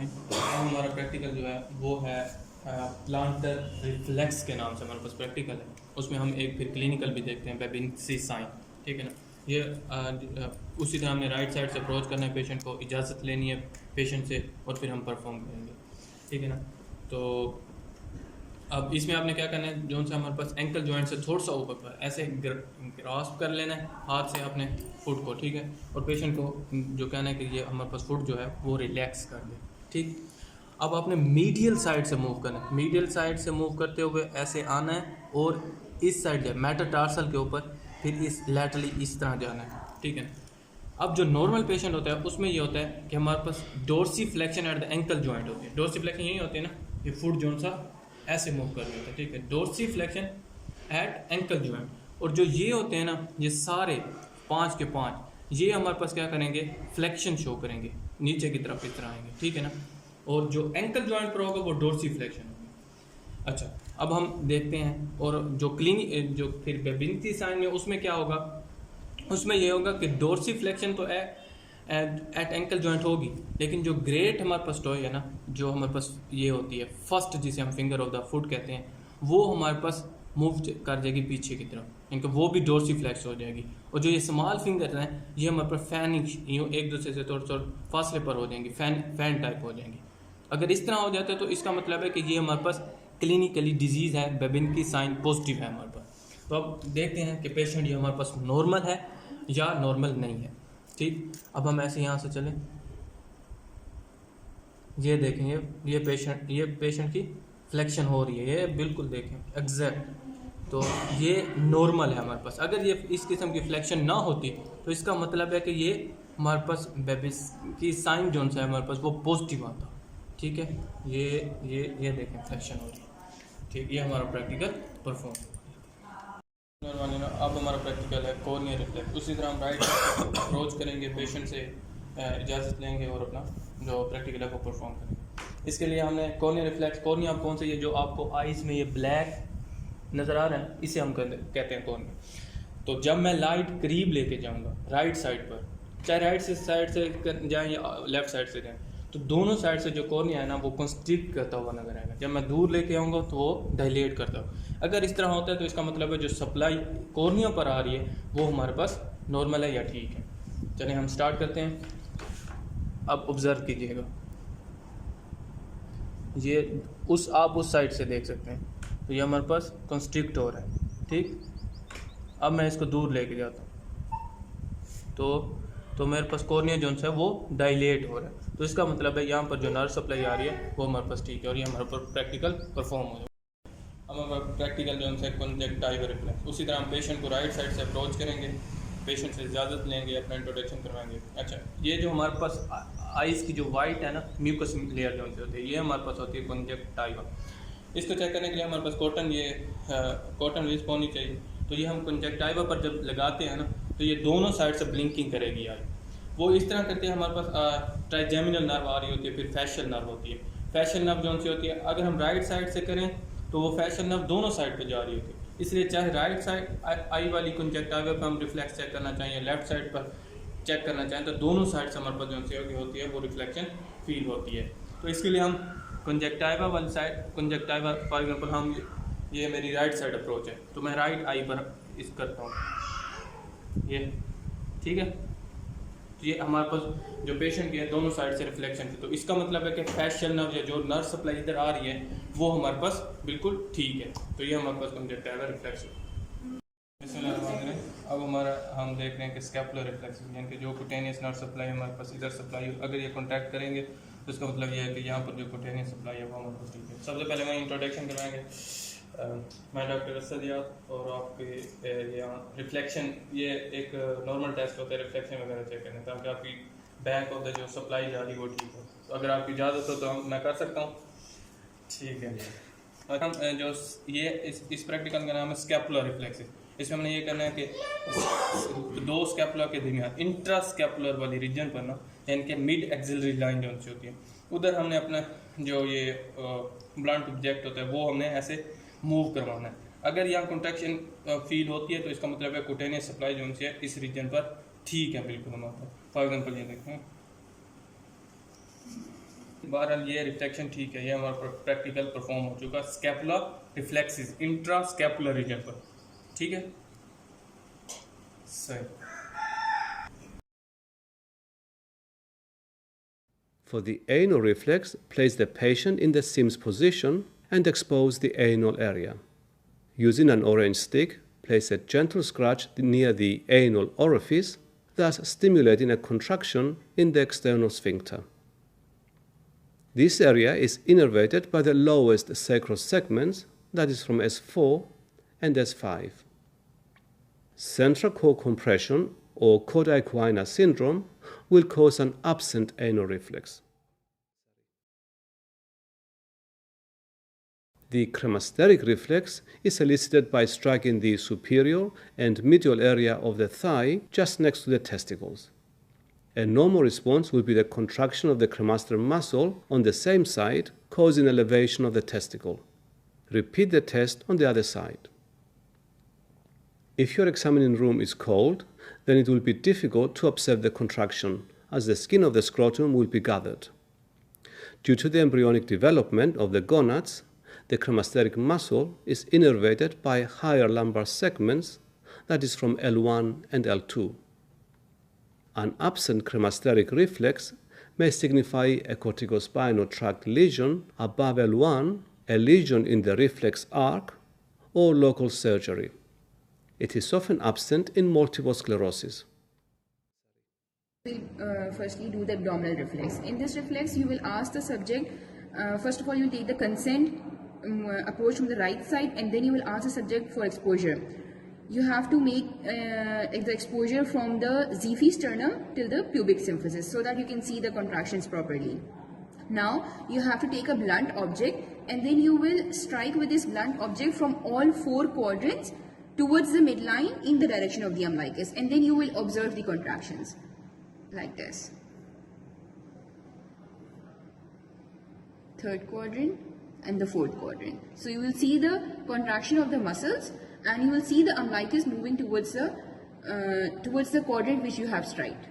अब हमारा प्रैक्टिकल जो है वो है प्लांटर रिफ्लेक्स के नाम से हमारे पास प्रैक्टिकल है। उसमें हम एक फिर क्लिनिकल भी देखते हैं बेबिंसी साइन, ठीक है ना। ये उसी तरह हमने राइट साइड से अप्रोच करना है, पेशेंट को इजाज़त लेनी है पेशेंट से, और फिर हम परफॉर्म करेंगे, ठीक है ना। तो अब इसमें आपने क्या करना है, जो सा हमारे पास एंकल जॉइंट से थोड़ा सा ऊपर पर ऐसे ग्रास्प कर लेना है हाथ से अपने फुट को, ठीक है। और पेशेंट को जो कहना है कि ये हमारे पास फुट जो है वो रिलैक्स कर दे, ठीक। अब आपने मीडियल साइड से मूव करना है, मीडियल साइड से मूव करते हुए ऐसे आना है और इस साइड जाए मेटाटार्सल के ऊपर, फिर इस लैटरली इस तरह जाना है, ठीक है। अब जो नॉर्मल पेशेंट होता है उसमें ये होता है कि हमारे पास dorsiflexion at the ankle joint होती है। डोर्सी फ्लेक्शन यही होती है ना, ये फुट जो सा ऐसे मूव कर रहे होते हैं, ठीक है। Dorsi flexion at ankle joint. और जो ये होते हैं ना, ये सारे 5 के 5 ये हमारे पास क्या करेंगे, फ्लेक्शन शो करेंगे, नीचे की तरफ इस तरह आएंगे, ठीक है ना। और जो एंकल जॉइंट पर होगा वो डोर्सी फ्लेक्शन होगी। अच्छा, अब हम देखते हैं, और जो जो फिर बेबिंसी साइन में उसमें क्या होगा, उसमें ये होगा कि डोर्सी फ्लेक्शन तो एट एंकल जॉइंट होगी, लेकिन जो ग्रेट हमारे पास टॉय है ना, जो हमारे पास ये होती है फर्स्ट, जिसे हम फिंगर ऑफ द फुट कहते हैं, वो हमारे पास मूव कर जाएगी पीछे की तरफ, इनका वो भी डोर्सी फ्लेक्स हो जाएगी। और जो ये स्मॉल फिंगर हैं ये हमारे पास फैनिंग, यूँ एक दूसरे से थोड़ा थोड़ा फासले पर हो जाएंगी, फैन टाइप हो जाएंगी। अगर इस तरह हो जाता है तो इसका मतलब है कि ये हमारे पास क्लिनिकली डिजीज़ है, बेबिंसी साइन पॉजिटिव है हमारे पास। तो अब देखते हैं कि पेशेंट ये हमारे पास नॉर्मल है या नॉर्मल नहीं है, ठीक। अब हम ऐसे यहाँ से चलें, ये देखेंगे ये पेशेंट की फ्लेक्शन हो रही है, ये बिल्कुल देखें एग्जैक्ट, तो ये नॉर्मल है हमारे पास। अगर ये इस किस्म की फ्लेक्शन ना होती तो इसका मतलब है कि ये हमारे पास बेबिंसी साइन जोन सा है हमारे पास वो पॉजिटिव आता, ठीक है। ये देखें फ्लेक्शन हो रही है, ठीक। ये हमारा प्रैक्टिकल परफॉर्म। अब हमारा प्रैक्टिकल है कॉर्निया रिफ्लेक्स। उसी तरह हम राइट अप्रोच करेंगे, पेशेंट से इजाज़त लेंगे और अपना जो प्रैक्टिकल है वो परफॉर्म करेंगे। इसके लिए हमने कॉर्निया रिफ्लेक्स, कॉर्निया आप कौन सा, ये जो आपको आइज़ में ये ब्लैक नज़र आ रहा है इसे हम कहते हैं कॉर्निया। तो जब मैं लाइट करीब लेके जाऊँगा राइट साइड पर, चाहे राइट साइड से जाएँ या लेफ़्ट साइड से जाएँ, तो दोनों साइड से जो कॉर्निया है ना वो कंस्ट्रिक्ट करता हुआ नजर आएगा। जब मैं दूर लेके आऊँगा तो वो डायलेट करता हुआ। अगर इस तरह होता है तो इसका मतलब है जो सप्लाई कॉर्निया पर आ रही है वो हमारे पास नॉर्मल है या ठीक है। चलिए हम स्टार्ट करते हैं। अब ऑब्जर्व कीजिएगा, ये आप उस साइड से देख सकते हैं, तो ये हमारे पास कंस्ट्रिक्ट हो रहा है, ठीक। अब मैं इसको दूर लेके जाता हूँ तो मेरे पास कॉर्निया जोन है वो डायलेट हो रहा है, तो इसका मतलब है यहाँ पर जो नर्व सप्लाई आ रही है वो हमारे पास ठीक है, और ये हमारे पर प्रैक्टिकल परफॉर्म हो जाए। अब हमारा प्रैक्टिकल जोन है कंजक्टिवा रिफ्लेक्स। उसी तरह हम पेशेंट को राइट साइड से अप्रोच करेंगे, पेशेंट से इजाज़त लेंगे, अपना इंट्रोडक्शन करवाएंगे। अच्छा, ये जो हमारे पास आइज़ की जो वाइट है ना, म्यूकस लेयर जो होती है, ये हमारे पास होती है कंजक्टिवा। इसको चेक करने के लिए हमारे पास कॉटन विस्प होनी चाहिए। तो ये हम कंजक्टिवा पर जब लगाते हैं ना, तो ये दोनों साइड से ब्लिंकिंग करेगी आई। वो इस तरह करते हैं, हमारे पास ट्राइजेमिनल नर्व आ रही होती है, फिर फैशियल नर्व होती है। फैशियल नर्व जो सी होती है, अगर हम राइट साइड से करें तो वो फैशियल नर्व दोनों साइड पे जा रही होती है, इसलिए चाहे राइट साइड आई वाली कंजक्टिवा पर हम रिफ्लेक्स चेक करना चाहें या लेफ्ट साइड पर चेक करना चाहें, तो दोनों साइड से हमारे पास जो सी होती है वो रिफ्लेक्शन फील होती है। तो इसके लिए हम कंजक्टिवा वाली साइड, कंजक्टिवा फॉर एग्जांपल हम ये मेरी राइट साइड अप्रोच है, तो मैं राइट आई पर इस करता हूँ, ये ठीक है। तो ये हमारे पास जो पेशेंट की है दोनों साइड से रिफ्लेक्शन थी, तो इसका मतलब है कि फैशियल नर्व या जो नर्व सप्लाई इधर आ रही है वो हमारे पास बिल्कुल ठीक है। तो ये हमारे पास कंजक्टिवा रिफ्लेक्स। अब हम देख रहे हैं कि स्कैपुलर रिफ्लेक्स, यानी कि जो कुटेनियस नर्व सप्लाई हमारे पास इधर सप्लाई, अगर ये कॉन्टैक्ट करेंगे तो इसका मतलब ये है कि यहाँ पर जो कुटेनियस सप्लाई है वो हमारे पास ठीक है। सबसे पहले मैं इंट्रोडक्शन करवाएंगे। मैं डॉक्टर असदियात, और आपके यहाँ रिफ्लेक्शन, ये एक नॉर्मल टेस्ट होता है रिफ्लेक्शन वगैरह चेक करने, ताकि आपकी बैक ऑफ द जो सप्लाई जा रही है वो ठीक हो। तो अगर आपकी इजाज़त हो तो मैं कर सकता हूँ, ठीक है। और हम जो ये इस प्रैक्टिकल का नाम है स्कैपुलर रिफ्लेक्स। इसमें हमने ये करना है कि दो स्कैपुला के दरमियान इंट्रा स्कैपुलर वाली रीजन पर ना, यानी कि मिड एक्सिलरी लाइन जो होती है, उधर हमने अपना जो ये ब्लंट ऑब्जेक्ट होता है वो हमने ऐसे मूव करवाना है। अगर यहाँ कॉन्ट्रैक्शन फील होती है तो इसका मतलब है कुटेनियस सप्लाई जो है इस रीजन पर ठीक है बिल्कुल हमारा। फॉर एग्जांपल ये देखें, बहरहाल ये रिफ्लेक्शन ठीक है, ये हमारा प्रैक्टिकल परफॉर्म हो चुका। Scapula reflexes intra scapular region पर, ठीक है सही। For the anal reflex, place the patient in the Sims position and expose the anal area. Using an orange stick, place a gentle scratch near the anal orifice, thus stimulating a contraction in the external sphincter. This area is innervated by the lowest sacral segments, that is from S4 and S5. Central core compression or Koda-Equina syndrome will cause an absent anal reflex. The cremasteric reflex is elicited by striking the superior and medial area of the thigh just next to the testicles. A normal response will be the contraction of the cremaster muscle on the same side, causing elevation of the testicle. Repeat the test on the other side. If your examining room is cold, then it will be difficult to observe the contraction, as the skin of the scrotum will be gathered. Due to the embryonic development of the gonads, the cremasteric muscle is innervated by higher lumbar segments, that is from L1 and L2. An absent cremasteric reflex may signify a corticospinal tract lesion above L1, a lesion in the reflex arc, or local surgery. It is often absent in multiple sclerosis. We firstly do the abdominal reflex. In this reflex, you will ask the subject, first of all, you take the consent approach from the right side, and then you will ask the subject for exposure. You have to make the exposure from the Xiphi sternum till the pubic symphysis so that you can see the contractions properly. Now, you have to take a blunt object, and then you will strike with this blunt object from all 4 quadrants towards the midline in the direction of the umbilicus, and then you will observe the contractions like this. 3rd quadrant and the 4th quadrant. So you will see the contraction of the muscles, and you will see the umbilicus moving towards the quadrant which you have striked.